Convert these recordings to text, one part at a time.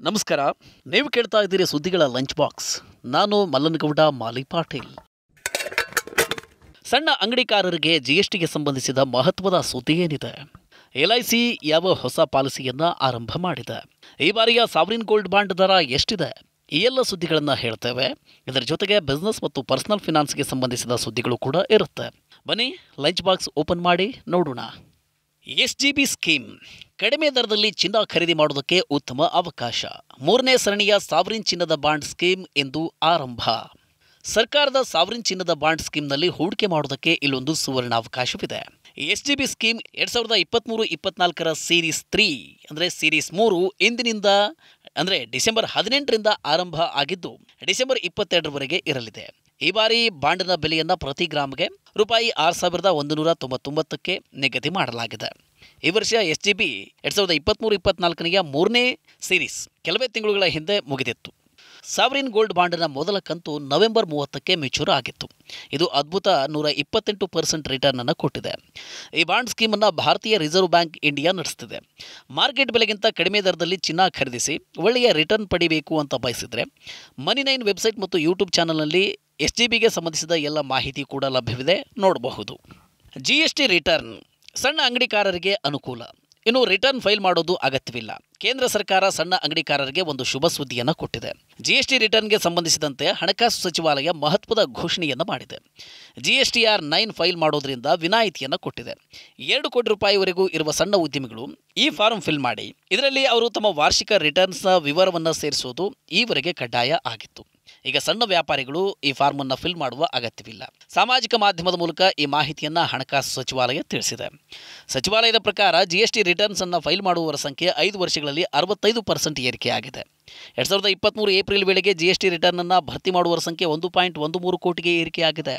ನಮಸ್ಕಾರ. ನೀವು ಕೇಳ್ತಾ ಇದ್ದೀರಿ ಸುದ್ದಿಗಳ ಲಂಚ್ ಬಾಕ್ಸ್. ನಾನು ಮಲ್ಲನಗೌಡ ಮಾಲಿ ಪಾಟೀಲ್. ಸಣ್ಣ ಅಂಗಡಿಕಾರರಿಗೆ ಜಿಎಸ್ಟಿಗೆ ಸಂಬಂಧಿಸಿದ ಮಹತ್ವದ ಸುದ್ದಿ ಏನಿದೆ? ಎಲ್ಐಸಿ ಯಾವ ಹೊಸ ಪಾಲಿಸಿಯನ್ನು ಆರಂಭ ಮಾಡಿದೆ? ಈ ಬಾರಿಯ ಸಾವರಿನ್ ಗೋಲ್ಡ್ ಬಾಂಡ್ ದರ ಎಷ್ಟಿದೆ? ಈ ಎಲ್ಲ ಸುದ್ದಿಗಳನ್ನು ಹೇಳ್ತೇವೆ. ಇದರ ಜೊತೆಗೆ ಬಿಸ್ನೆಸ್ ಮತ್ತು ಪರ್ಸನಲ್ ಫಿನಾನ್ಸ್ಗೆ ಸಂಬಂಧಿಸಿದ ಸುದ್ದಿಗಳು ಕೂಡ ಇರುತ್ತೆ. ಬನ್ನಿ, ಲಂಚ್ ಬಾಕ್ಸ್ ಓಪನ್ ಮಾಡಿ ನೋಡೋಣ. ಎಸ್ಜಿಬಿ ಸ್ಕೀಮ್ ಕಡಿಮೆ ದರದಲ್ಲಿ ಚಿನ್ನ ಖರೀದಿ ಮಾಡೋದಕ್ಕೆ ಉತ್ತಮ ಅವಕಾಶ. 3ನೇ ಸರಣಿಯ ಸಾವರಿನ್ ಚಿನ್ನದ ಬಾಂಡ್ ಸ್ಕೀಮ್ ಎಂದು ಆರಂಭ. ಸರ್ಕಾರದ ಸಾವರಿನ್ ಚಿನ್ನದ ಬಾಂಡ್ ಸ್ಕೀಮ್ನಲ್ಲಿ ಹೂಡಿಕೆ ಮಾಡೋದಕ್ಕೆ ಇಲ್ಲೊಂದು ಸುವರ್ಣಾವಕಾಶವಿದೆ. ಎಸ್ಜಿಬಿ ಸ್ಕೀಮ್ 2023-24 ಸೀರೀಸ್ 3 ಅಂದರೆ ಸೀರೀಸ್ 3 ಇಂದಿನಿಂದ ಅಂದರೆ ಡಿಸೆಂಬರ್ 18ರಿಂದ ಆರಂಭ ಆಗಿದ್ದು ಡಿಸೆಂಬರ್ 22ರವರೆಗೆ ಇರಲಿದೆ. ಈ ಬಾರಿ ಬಾಂಡ್ನ ಬೆಲೆಯನ್ನು ಪ್ರತಿ ಗ್ರಾಮ್ಗೆ ರೂಪಾಯಿ 6,199ಕ್ಕೆ ನಿಗದಿ ಮಾಡಲಾಗಿದೆ. ಈ ವರ್ಷ ಎಸ್ಜಿಬಿ 2023-24ನೆಯ 3ನೇ ಸೀರೀಸ್ ಕೆಲವೇ ತಿಂಗಳುಗಳ ಹಿಂದೆ ಮುಗಿದಿತ್ತು. ಸಾವರಿನ್ ಗೋಲ್ಡ್ ಬಾಂಡ್ನ ಮೊದಲ ಕಂತು ನವೆಂಬರ್ 30ಕ್ಕೆ ಮೆಚೂರ್ ಆಗಿತ್ತು. ಇದು ಅದ್ಭುತ 128% ರಿಟರ್ನ್ ಅನ್ನು ಕೊಟ್ಟಿದೆ. ಈ ಬಾಂಡ್ ಸ್ಕೀಮನ್ನು ಭಾರತೀಯ ರಿಸರ್ವ್ ಬ್ಯಾಂಕ್ ಇಂಡಿಯಾ ನಡೆಸುತ್ತಿದೆ. ಮಾರ್ಕೆಟ್ ಬೆಲೆಗಿಂತ ಕಡಿಮೆ ದರದಲ್ಲಿ ಚಿನ್ನ ಖರೀದಿಸಿ ಒಳ್ಳೆಯ ರಿಟರ್ನ್ ಪಡಿಬೇಕು ಅಂತ ಬಯಸಿದರೆ ಮನಿ9 ವೆಬ್ಸೈಟ್ ಮತ್ತು ಯೂಟ್ಯೂಬ್ ಚಾನಲ್ನಲ್ಲಿ ಎಸ್ಜಿಬಿಗೆ ಸಂಬಂಧಿಸಿದ ಎಲ್ಲ ಮಾಹಿತಿ ಕೂಡ ಲಭ್ಯವಿದೆ, ನೋಡಬಹುದು. ಜಿಎಸ್ಟಿ ರಿಟರ್ನ್ ಸಣ್ಣ ಅಂಗಡಿಕಾರರಿಗೆ ಅನುಕೂಲ. ಇನ್ನು ರಿಟರ್ನ್ ಫೈಲ್ ಮಾಡೋದು ಅಗತ್ಯವಿಲ್ಲ. ಕೇಂದ್ರ ಸರ್ಕಾರ ಸಣ್ಣ ಅಂಗಡಿಕಾರರಿಗೆ ಒಂದು ಶುಭ ಸುದ್ದಿಯನ್ನು ಕೊಟ್ಟಿದೆ. ಜಿಎಸ್ಟಿ ರಿಟರ್ನ್ಗೆ ಸಂಬಂಧಿಸಿದಂತೆ ಹಣಕಾಸು ಸಚಿವಾಲಯ ಮಹತ್ವದ ಘೋಷಣೆಯನ್ನು ಮಾಡಿದೆ. GSTR-9 ಫೈಲ್ ಮಾಡೋದ್ರಿಂದ ವಿನಾಯಿತಿಯನ್ನು ಕೊಟ್ಟಿದೆ. 2 ಕೋಟಿ ರೂಪಾಯಿವರೆಗೂ ಇರುವ ಸಣ್ಣ ಉದ್ಯಮಿಗಳು ಈ ಫಾರ್ಮ್ ಫಿಲ್ ಮಾಡಿ. ಇದರಲ್ಲಿ ಅವರು ತಮ್ಮ ವಾರ್ಷಿಕ ರಿಟರ್ನ್ಸ್ನ ವಿವರವನ್ನು ಸೇರಿಸೋದು ಈವರೆಗೆ ಕಡ್ಡಾಯ ಆಗಿತ್ತು. ಈಗ ಸಣ್ಣ ವ್ಯಾಪಾರಿಗಳು ಈ ಫಾರ್ಮನ್ನು ಫಿಲ್ ಮಾಡುವ ಅಗತ್ಯವಿಲ್ಲ. ಸಾಮಾಜಿಕ ಮಾಧ್ಯಮದ ಮೂಲಕ ಈ ಮಾಹಿತಿಯನ್ನು ಹಣಕಾಸು ಸಚಿವಾಲಯ ತಿಳಿಸಿದೆ. ಸಚಿವಾಲಯದ ಪ್ರಕಾರ ಜಿಎಸ್ಟಿ ರಿಟರ್ನ್ಸ್ ಅನ್ನು ಫೈಲ್ ಮಾಡುವವರ ಸಂಖ್ಯೆ 5 ವರ್ಷಗಳಲ್ಲಿ 65% ಏರಿಕೆಯಾಗಿದೆ. 2023 ಏಪ್ರಿಲ್ ವೇಳೆಗೆ ಜಿಎಸ್ಟಿ ರಿಟರ್ನ್ ಅನ್ನು ಭರ್ತಿ ಮಾಡುವವರ ಸಂಖ್ಯೆ 1.13 ಕೋಟಿಗೆ ಏರಿಕೆಯಾಗಿದೆ.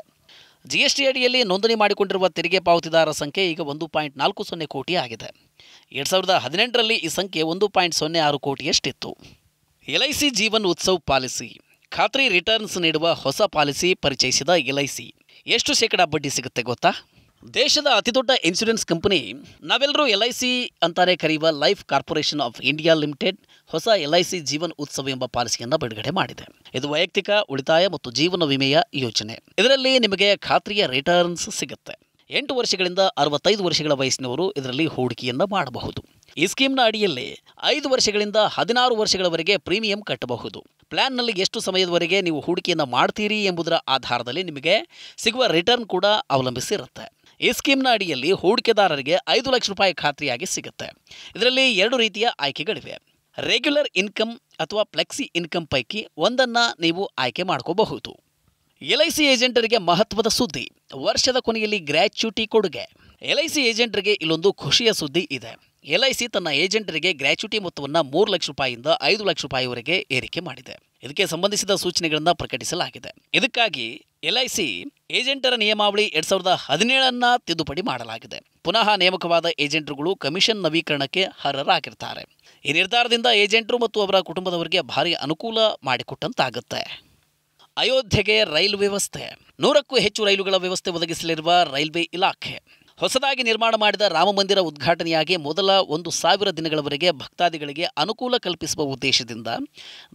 ಜಿಎಸ್ಟಿ ಅಡಿಯಲ್ಲಿ ನೋಂದಣಿ ಮಾಡಿಕೊಂಡಿರುವ ತೆರಿಗೆ ಪಾವತಿದಾರರ ಸಂಖ್ಯೆ ಈಗ 1.40 ಕೋಟಿ ಆಗಿದೆ. 2018ರಲ್ಲಿ ಈ ಸಂಖ್ಯೆ 1.06 ಕೋಟಿಯಷ್ಟಿತ್ತು. ಎಲ್ಐಸಿ ಜೀವನ್ ಉತ್ಸವ್ ಪಾಲಿಸಿ ಖಾತ್ರಿ ರಿಟರ್ನ್ಸ್ ನೀಡುವ ಹೊಸ ಪಾಲಿಸಿ ಪರಿಚಯಿಸಿದ ಎಲ್ಐಸಿ ಎಷ್ಟು ಶೇಕಡಾ ಬಡ್ಡಿ ಸಿಗುತ್ತೆ ಗೊತ್ತಾ? ದೇಶದ ಅತಿದೊಡ್ಡ ಇನ್ಶೂರೆನ್ಸ್ ಕಂಪನಿ ನಾವೆಲ್ಲರೂ ಎಲ್ಐಸಿ ಅಂತಾನೆ ಕರೆಯುವ life corporation of India limited ಹೊಸ ಎಲ್ಐಸಿ ಜೀವನ್ ಉತ್ಸವ ಎಂಬ ಪಾಲಿಸಿಯನ್ನು ಬಿಡುಗಡೆ ಮಾಡಿದೆ. ಇದು ವೈಯಕ್ತಿಕ ಉಳಿತಾಯ ಮತ್ತು ಜೀವನ ವಿಮೆಯ ಯೋಜನೆ. ಇದರಲ್ಲಿ ನಿಮಗೆ ಖಾತ್ರಿಯ ರಿಟರ್ನ್ಸ್ ಸಿಗುತ್ತೆ. 8 ವರ್ಷಗಳಿಂದ 65 ವರ್ಷಗಳ ವಯಸ್ಸಿನವರು ಇದರಲ್ಲಿ ಹೂಡಿಕೆಯನ್ನು ಮಾಡಬಹುದು. ಈ ಸ್ಕೀಮ್ನ ಅಡಿಯಲ್ಲಿ 5 ವರ್ಷಗಳಿಂದ 16 ವರ್ಷಗಳವರೆಗೆ ಪ್ರೀಮಿಯಂ ಕಟ್ಟಬಹುದು. ಪ್ಲಾನ್ನಲ್ಲಿ ಎಷ್ಟು ಸಮಯದವರೆಗೆ ನೀವು ಹೂಡಿಕೆಯನ್ನು ಮಾಡ್ತೀರಿ ಎಂಬುದರ ಆಧಾರದಲ್ಲಿ ನಿಮಗೆ ಸಿಗುವ ರಿಟರ್ನ್ ಕೂಡ ಅವಲಂಬಿಸಿರುತ್ತೆ. ಈ ಸ್ಕೀಮ್ನ ಅಡಿಯಲ್ಲಿ ಹೂಡಿಕೆದಾರರಿಗೆ 5 ಲಕ್ಷ ರೂಪಾಯಿ ಖಾತ್ರಿಯಾಗಿ ಸಿಗುತ್ತೆ. ಇದರಲ್ಲಿ 2 ರೀತಿಯ ಆಯ್ಕೆಗಳಿವೆ. ರೆಗ್ಯುಲರ್ ಇನ್ಕಮ್ ಅಥವಾ ಫ್ಲೆಕ್ಸಿ ಇನ್ಕಮ್ ಪೈಕಿ ಒಂದನ್ನು ನೀವು ಆಯ್ಕೆ ಮಾಡ್ಕೋಬಹುದು. ಎಲ್ಐಸಿ ಏಜೆಂಟರಿಗೆ ಮಹತ್ವದ ಸುದ್ದಿ. ವರ್ಷದ ಕೊನೆಯಲ್ಲಿ ಗ್ರ್ಯಾಚ್ಯುಟಿ ಕೊಡುಗೆ. ಎಲ್ಐಸಿ ಏಜೆಂಟರಿಗೆ ಇಲ್ಲೊಂದು ಖುಷಿಯ ಸುದ್ದಿ ಇದೆ. ಎಲ್ಐಸಿ ತನ್ನ ಏಜೆಂಟರಿಗೆ ಗ್ರ್ಯಾಚ್ಯುಟಿ ಮೊತ್ತವನ್ನು 3 ಲಕ್ಷ ರೂಪಾಯಿಯಿಂದ 5 ಲಕ್ಷ ರೂಪಾಯಿವರೆಗೆ ಏರಿಕೆ ಮಾಡಿದೆ. ಇದಕ್ಕೆ ಸಂಬಂಧಿಸಿದ ಸೂಚನೆಗಳನ್ನು ಪ್ರಕಟಿಸಲಾಗಿದೆ. ಇದಕ್ಕಾಗಿ ಎಲ್ಐಸಿ ಏಜೆಂಟರ ನಿಯಮಾವಳಿ 2017 ತಿದ್ದುಪಡಿ ಮಾಡಲಾಗಿದೆ. ಪುನಃ ನೇಮಕವಾದ ಏಜೆಂಟರುಗಳು ಕಮಿಷನ್ ನವೀಕರಣಕ್ಕೆ ಅರ್ಹರಾಗಿರ್ತಾರೆ. ಈ ನಿರ್ಧಾರದಿಂದ ಏಜೆಂಟರು ಮತ್ತು ಅವರ ಕುಟುಂಬದವರಿಗೆ ಭಾರಿ ಅನುಕೂಲ ಮಾಡಿಕೊಟ್ಟಂತಾಗುತ್ತೆ. ಅಯೋಧ್ಯೆಗೆ ರೈಲು ವ್ಯವಸ್ಥೆ. 100ಕ್ಕೂ ಹೆಚ್ಚು ರೈಲುಗಳ ವ್ಯವಸ್ಥೆ ಒದಗಿಸಲಿರುವ ರೈಲ್ವೆ ಇಲಾಖೆ ಹೊಸದಾಗಿ ನಿರ್ಮಾಣ ಮಾಡಿದ ರಾಮಮಂದಿರ ಉದ್ಘಾಟನೆಯಾಗಿ ಮೊದಲ 1,000 ದಿನಗಳವರೆಗೆ ಭಕ್ತಾದಿಗಳಿಗೆ ಅನುಕೂಲ ಕಲ್ಪಿಸುವ ಉದ್ದೇಶದಿಂದ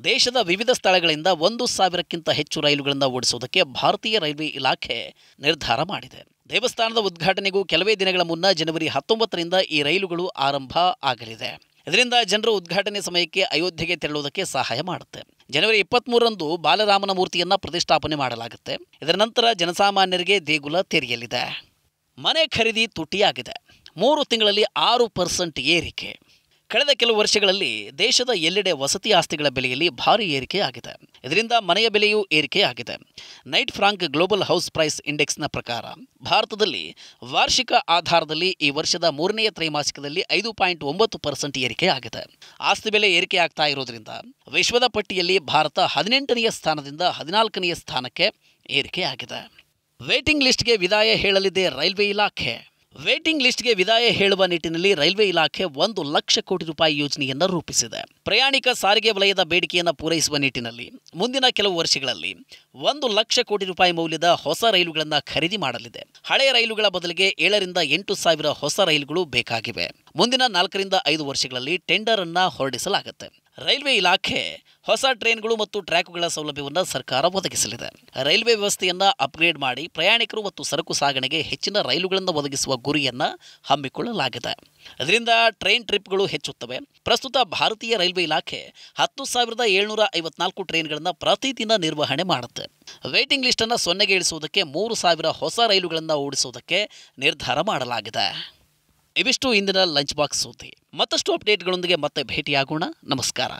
ದೇಶದ ವಿವಿಧ ಸ್ಥಳಗಳಿಂದ 1,000ಕ್ಕಿಂತ ಹೆಚ್ಚು ರೈಲುಗಳನ್ನು ಓಡಿಸುವುದಕ್ಕೆ ಭಾರತೀಯ ರೈಲ್ವೆ ಇಲಾಖೆ ನಿರ್ಧಾರ ಮಾಡಿದೆ. ದೇವಸ್ಥಾನದ ಉದ್ಘಾಟನೆಗೂ ಕೆಲವೇ ದಿನಗಳ ಮುನ್ನ ಜನವರಿ 19ರಿಂದ ಈ ರೈಲುಗಳು ಆರಂಭ ಆಗಲಿದೆ. ಇದರಿಂದ ಜನರು ಉದ್ಘಾಟನೆ ಸಮಯಕ್ಕೆ ಅಯೋಧ್ಯೆಗೆ ತೆರಳುವುದಕ್ಕೆ ಸಹಾಯ ಮಾಡುತ್ತೆ. ಜನವರಿ 23ರಂದು ಬಾಲರಾಮನ ಮೂರ್ತಿಯನ್ನು ಪ್ರತಿಷ್ಠಾಪನೆ ಮಾಡಲಾಗುತ್ತೆ. ಇದರ ನಂತರ ಜನಸಾಮಾನ್ಯರಿಗೆ ದೇಗುಲ ತೆರೆಯಲಿದೆ. ಮನೆ ಖರೀದಿ ತುಟಿಯಾಗಿದೆ. 3 ತಿಂಗಳಲ್ಲಿ 6% ಏರಿಕೆ. ಕಳೆದ ಕೆಲವು ವರ್ಷಗಳಲ್ಲಿ ದೇಶದ ಎಲ್ಲೆಡೆ ವಸತಿ ಆಸ್ತಿಗಳ ಬೆಲೆಯಲ್ಲಿ ಭಾರಿ ಏರಿಕೆ ಆಗಿದೆ. ಇದರಿಂದ ಮನೆಯ ಬೆಲೆಯೂ ಏರಿಕೆಯಾಗಿದೆ. Knight Frank global house price ಇಂಡೆಕ್ಸ್ನ ಪ್ರಕಾರ ಭಾರತದಲ್ಲಿ ವಾರ್ಷಿಕ ಆಧಾರದಲ್ಲಿ ಈ ವರ್ಷದ 3ನೇ ತ್ರೈಮಾಸಿಕದಲ್ಲಿ 5.9% ಏರಿಕೆ ಆಗಿದೆ. ಆಸ್ತಿ ಬೆಲೆ ಏರಿಕೆ ಆಗ್ತಾ ಇರೋದ್ರಿಂದ ವಿಶ್ವದ ಪಟ್ಟಿಯಲ್ಲಿ ಭಾರತ 18ನೇ ಸ್ಥಾನದಿಂದ 14ನೇ ಸ್ಥಾನಕ್ಕೆ ಏರಿಕೆಯಾಗಿದೆ. ವೇಟಿಂಗ್ ಲಿಸ್ಟ್ಗೆ ವಿದಾಯ ಹೇಳಲಿದೆ ರೈಲ್ವೆ ಇಲಾಖೆ. ವೇಟಿಂಗ್ ಲಿಸ್ಟ್ಗೆ ವಿದಾಯ ಹೇಳುವ ನಿಟ್ಟಿನಲ್ಲಿ ರೈಲ್ವೆ ಇಲಾಖೆ 1 ಲಕ್ಷ ಕೋಟಿ ರೂಪಾಯಿ ಯೋಜನೆಯನ್ನು ರೂಪಿಸಿದೆ. ಪ್ರಯಾಣಿಕ ಸಾರಿಗೆ ವಲಯದ ಬೇಡಿಕೆಯನ್ನು ಪೂರೈಸುವ ನಿಟ್ಟಿನಲ್ಲಿ ಮುಂದಿನ ಕೆಲವು ವರ್ಷಗಳಲ್ಲಿ 1 ಲಕ್ಷ ಕೋಟಿ ರೂಪಾಯಿ ಮೌಲ್ಯದ ಹೊಸ ರೈಲುಗಳನ್ನು ಖರೀದಿ ಮಾಡಲಿದೆ. ಹಳೆಯ ರೈಲುಗಳ ಬದಲಿಗೆ 7ರಿಂದ 8 ಸಾವಿರ ಹೊಸ ರೈಲುಗಳು ಬೇಕಾಗಿವೆ. ಮುಂದಿನ 4ರಿಂದ 5 ವರ್ಷಗಳಲ್ಲಿ ಟೆಂಡರ್ ಅನ್ನು ಹೊರಡಿಸಲಾಗುತ್ತೆ. ರೈಲ್ವೆ ಇಲಾಖೆ ಹೊಸ ಟ್ರೈನ್ಗಳು ಮತ್ತು ಟ್ರ್ಯಾಕ್ಗಳ ಸೌಲಭ್ಯವನ್ನು ಸರ್ಕಾರ ಒದಗಿಸಲಿದೆ. ರೈಲ್ವೆ ವ್ಯವಸ್ಥೆಯನ್ನು ಅಪ್ಗ್ರೇಡ್ ಮಾಡಿ ಪ್ರಯಾಣಿಕರು ಮತ್ತು ಸರಕು ಸಾಗಣೆಗೆ ಹೆಚ್ಚಿನ ರೈಲುಗಳನ್ನು ಒದಗಿಸುವ ಗುರಿಯನ್ನು ಹಮ್ಮಿಕೊಳ್ಳಲಾಗಿದೆ. ಇದರಿಂದ ಟ್ರೈನ್ ಟ್ರಿಪ್ಗಳು ಹೆಚ್ಚುತ್ತವೆ. ಪ್ರಸ್ತುತ ಭಾರತೀಯ ರೈಲ್ವೆ ಇಲಾಖೆ 10,754 ಟ್ರೈನ್ಗಳನ್ನು ಪ್ರತಿದಿನ ನಿರ್ವಹಣೆ ಮಾಡುತ್ತೆ. ವೇಟಿಂಗ್ ಲಿಸ್ಟನ್ನು 0ಗೆ ಇಳಿಸುವುದಕ್ಕೆ 3,000 ಹೊಸ ರೈಲುಗಳನ್ನು ಓಡಿಸುವುದಕ್ಕೆ ನಿರ್ಧಾರ ಮಾಡಲಾಗಿದೆ. ಇವಿಷ್ಟು ಇಂದಿನ ಲಂಚ್ ಬಾಕ್ಸ್ ಸುದ್ದಿ. ಮತ್ತಷ್ಟು ಅಪ್ಡೇಟ್ಗಳೊಂದಿಗೆ ಮತ್ತೆ ಭೇಟಿಯಾಗೋಣ. ನಮಸ್ಕಾರ.